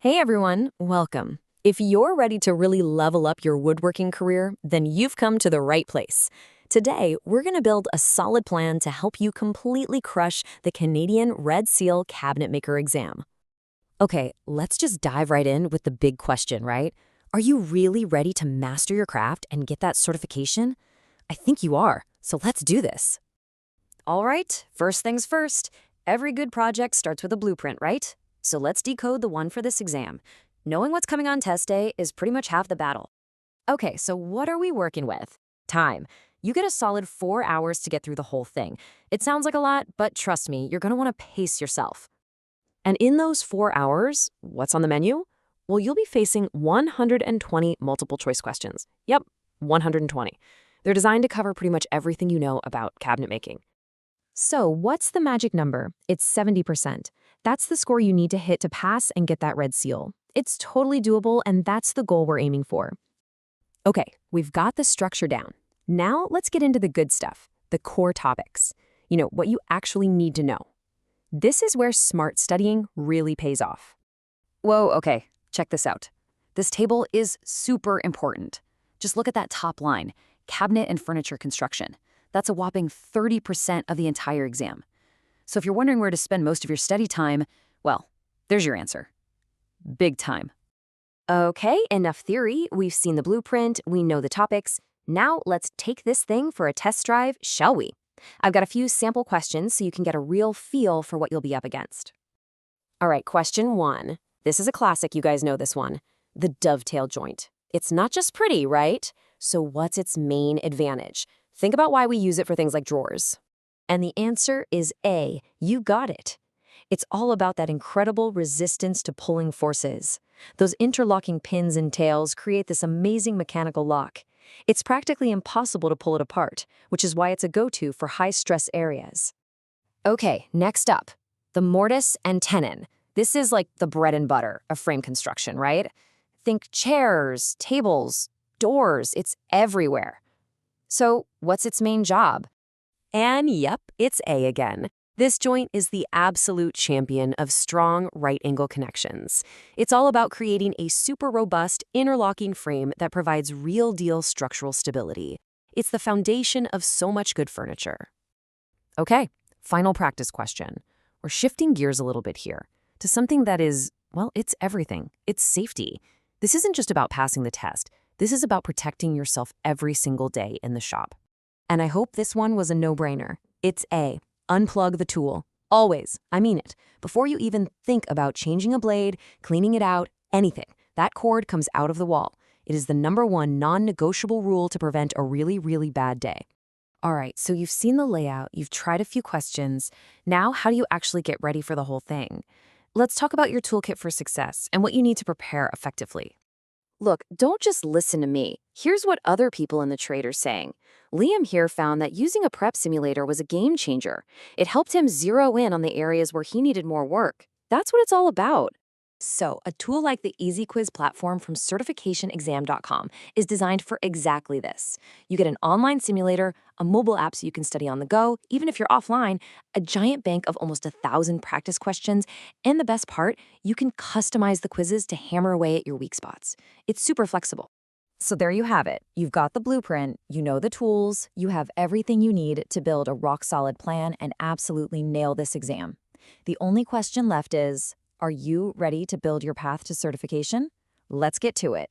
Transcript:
Hey everyone, welcome. If you're ready to really level up your woodworking career, then you've come to the right place. Today, we're going to build a solid plan to help you completely crush the Canadian Red Seal Cabinetmaker exam. Okay, let's just dive right in with the big question, right? Are you really ready to master your craft and get that certification? I think you are, so let's do this. All right, first things first. Every good project starts with a blueprint, right? So let's decode the one for this exam. Knowing what's coming on test day is pretty much half the battle. Okay, so what are we working with? Time. You get a solid 4 hours to get through the whole thing. It sounds like a lot, but trust me, you're going to want to pace yourself. And in those 4 hours, what's on the menu? Well, you'll be facing 120 multiple choice questions. Yep, 120. They're designed to cover pretty much everything you know about cabinet making. So what's the magic number? It's 70%. That's the score you need to hit to pass and get that red seal. It's totally doable, and that's the goal we're aiming for. Okay, we've got the structure down. Now let's get into the good stuff, the core topics. What you actually need to know. This is where smart studying really pays off. Whoa, okay, check this out. This table is super important. Just look at that top line, cabinet and furniture construction. That's a whopping 30% of the entire exam. So if you're wondering where to spend most of your study time, well, there's your answer. Big time. Okay, enough theory. We've seen the blueprint, we know the topics. Now let's take this thing for a test drive, shall we? I've got a few sample questions so you can get a real feel for what you'll be up against. All right, question 1. This is a classic, you guys know this one. The dovetail joint. It's not just pretty, right? So what's its main advantage? Think about why we use it for things like drawers. And the answer is A. You got it. It's all about that incredible resistance to pulling forces. Those interlocking pins and tails create this amazing mechanical lock. It's practically impossible to pull it apart, which is why it's a go-to for high-stress areas. Okay, next up, the mortise and tenon. This is like the bread and butter of frame construction, right? Think chairs, tables, doors, it's everywhere. So what's its main job? And yep, it's A again. This joint is the absolute champion of strong right-angle connections. It's all about creating a super robust, interlocking frame that provides real-deal structural stability. It's the foundation of so much good furniture. Okay, final practice question. We're shifting gears a little bit here to something that is, well, it's everything. It's safety. This isn't just about passing the test. This is about protecting yourself every single day in the shop. And I hope this one was a no-brainer. It's A. Unplug the tool. Always. I mean it. Before you even think about changing a blade, cleaning it out, anything, that cord comes out of the wall. It is the #1 non-negotiable rule to prevent a really, really bad day. All right, so you've seen the layout, you've tried a few questions. Now, how do you actually get ready for the whole thing? Let's talk about your toolkit for success and what you need to prepare effectively. Look, don't just listen to me. Here's what other people in the trade are saying. Liam here found that using a prep simulator was a game changer. It helped him zero in on the areas where he needed more work. That's what it's all about. So, a tool like the Easy Quiz platform from certificationexam.com is designed for exactly this. You get an online simulator, a mobile app so you can study on the go, even if you're offline, a giant bank of almost 1,000 practice questions, and the best part, you can customize the quizzes to hammer away at your weak spots. It's super flexible. So there you have it. You've got the blueprint, you know the tools, you have everything you need to build a rock-solid plan and absolutely nail this exam. The only question left is, are you ready to build your path to certification? Let's get to it.